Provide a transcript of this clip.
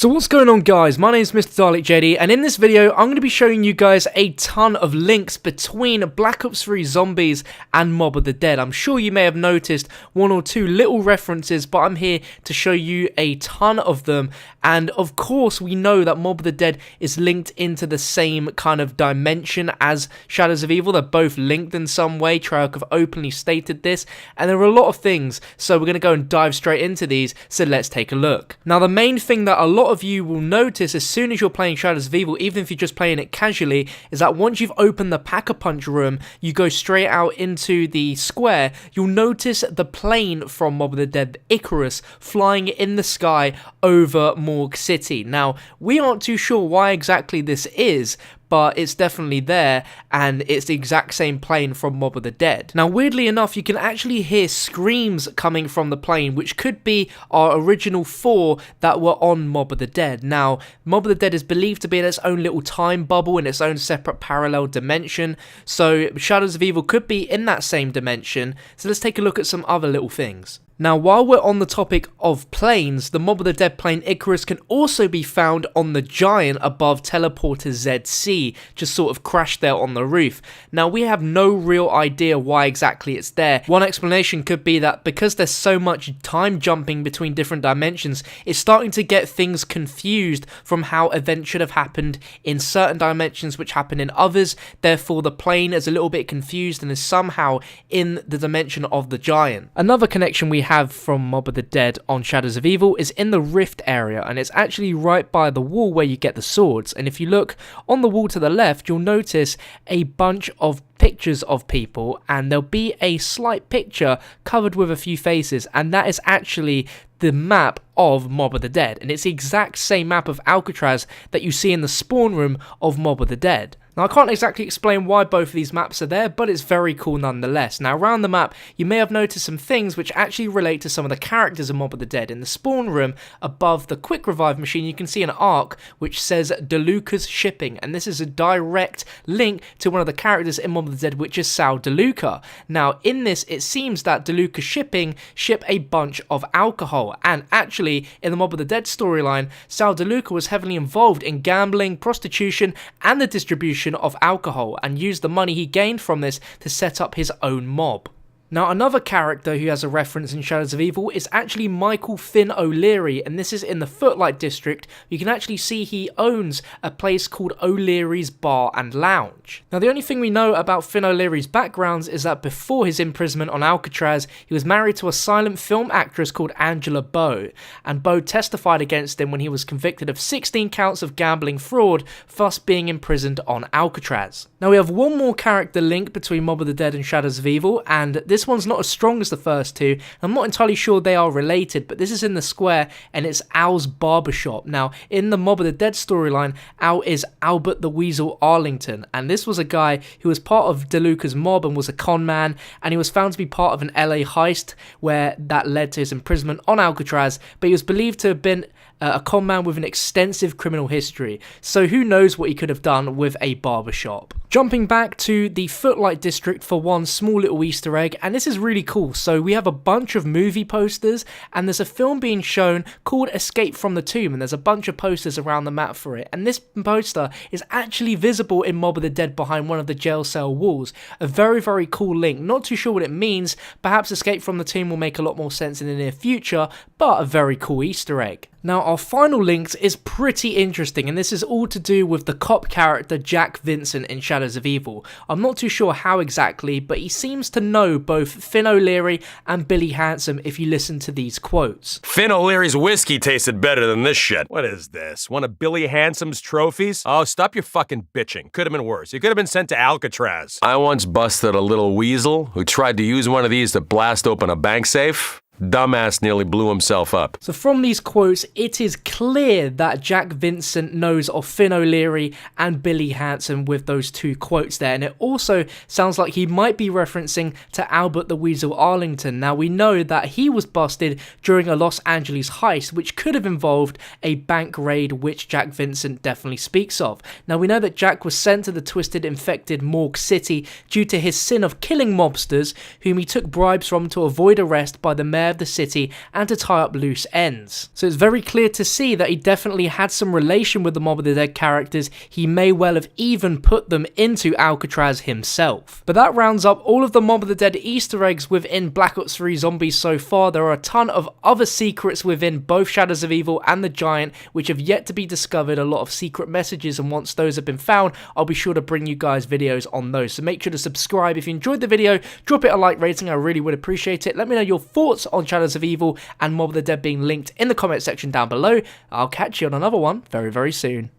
So what's going on, guys? My name is Mr. Dalek JD, and in this video I'm going to be showing you guys a ton of links between Black Ops 3 Zombies and Mob of the Dead. I'm sure you may have noticed one or two little references, but I'm here to show you a ton of them. And of course we know that Mob of the Dead is linked into the same kind of dimension as Shadows of Evil. They're both linked in some way. Treyarch have openly stated this, and there are a lot of things, so we're going to go and dive straight into these, so let's take a look. Now, the main thing that a lot of you will notice as soon as you're playing Shadows of Evil, even if you're just playing it casually, is that once you've opened the Pack-a-Punch room, you go straight out into the square, you'll notice the plane from Mob of the Dead, Icarus, flying in the sky over Morgue City. Now, we aren't too sure why exactly this is, but it's definitely there, and it's the exact same plane from Mob of the Dead. Now, weirdly enough, you can actually hear screams coming from the plane, which could be our original 4 that were on Mob of the Dead. Now, Mob of the Dead is believed to be in its own little time bubble, in its own separate parallel dimension, so Shadows of Evil could be in that same dimension. So let's take a look at some other little things. Now, while we're on the topic of planes, the Mob of the Dead plane Icarus can also be found on the Giant above Teleporter ZC, just sort of crashed there on the roof. Now, we have no real idea why exactly it's there. One explanation could be that because there's so much time jumping between different dimensions, it's starting to get things confused from how events should have happened in certain dimensions which happen in others. Therefore, the plane is a little bit confused and is somehow in the dimension of the Giant. Another connection we have from Mob of the Dead on Shadows of Evil is in the Rift area, and it's actually right by the wall where you get the swords. And if you look on the wall to the left, you'll notice a bunch of pictures of people, and there'll be a slight picture covered with a few faces, and that is actually the map of Mob of the Dead, and it's the exact same map of Alcatraz that you see in the spawn room of Mob of the Dead. Now, I can't exactly explain why both of these maps are there, but it's very cool nonetheless. Now, around the map, you may have noticed some things which actually relate to some of the characters of Mob of the Dead. In the spawn room, above the quick revive machine, you can see an arc which says DeLuca's Shipping, and this is a direct link to one of the characters in Mob of the Dead, which is Sal DeLuca. Now, in this, it seems that DeLuca Shipping ship a bunch of alcohol, and actually, in the Mob of the Dead storyline, Sal DeLuca was heavily involved in gambling, prostitution, and the distribution of alcohol, and used the money he gained from this to set up his own mob. Now, another character who has a reference in Shadows of Evil is actually Michael Finn O'Leary, and this is in the Footlight District. You can actually see he owns a place called O'Leary's Bar and Lounge. Now, the only thing we know about Finn O'Leary's backgrounds is that before his imprisonment on Alcatraz, he was married to a silent film actress called Angela Bow, and Bow testified against him when he was convicted of 16 counts of gambling fraud, thus being imprisoned on Alcatraz. Now, we have one more character link between Mob of the Dead and Shadows of Evil, and this one's not as strong as the first two. I'm not entirely sure they are related, but this is in the square, and it's Al's barbershop. Now, in the Mob of the Dead storyline, Al is Albert the Weasel Arlington, and this was a guy who was part of DeLuca's mob and was a con man, and he was found to be part of an LA heist where that led to his imprisonment on Alcatraz, but he was believed to have been a con man with an extensive criminal history, so who knows what he could have done with a barbershop. Jumping back to the Footlight District for one small little Easter egg, and this is really cool. So we have a bunch of movie posters, and there's a film being shown called Escape from the Tomb, and there's a bunch of posters around the map for it, and this poster is actually visible in Mob of the Dead behind one of the jail cell walls. A very, very cool link. Not too sure what it means. Perhaps Escape from the Tomb will make a lot more sense in the near future, but a very cool Easter egg. Now, our final links is pretty interesting, and this is all to do with the cop character Jack Vincent in Shadows of Evil. I'm not too sure how exactly, but he seems to know both Finn O'Leary and Billy Handsome if you listen to these quotes. Finn O'Leary's whiskey tasted better than this shit. What is this? One of Billy Handsome's trophies? Oh, stop your fucking bitching. Could have been worse. You could have been sent to Alcatraz. I once busted a little weasel who tried to use one of these to blast open a bank safe. Dumbass nearly blew himself up. So from these quotes, it is clear that Jack Vincent knows of Finn O'Leary and Billy Handsome with those two quotes there, and it also sounds like he might be referencing to Albert the Weasel Arlington. Now, we know that he was busted during a Los Angeles heist, which could have involved a bank raid, which Jack Vincent definitely speaks of. Now, we know that Jack was sent to the twisted, infected Morgue City due to his sin of killing mobsters, whom he took bribes from to avoid arrest by the mayor of the city and to tie up loose ends. So it's very clear to see that he definitely had some relation with the Mob of the Dead characters. He may well have even put them into Alcatraz himself. But that rounds up all of the Mob of the Dead Easter eggs within Black Ops 3 Zombies so far. There are a ton of other secrets within both Shadows of Evil and The Giant which have yet to be discovered, a lot of secret messages, and once those have been found, I'll be sure to bring you guys videos on those. So make sure to subscribe. If you enjoyed the video, drop it a like rating, I really would appreciate it. Let me know your thoughts on Shadows of Evil and Mob of the Dead being linked in the comment section down below. I'll catch you on another one very, very soon.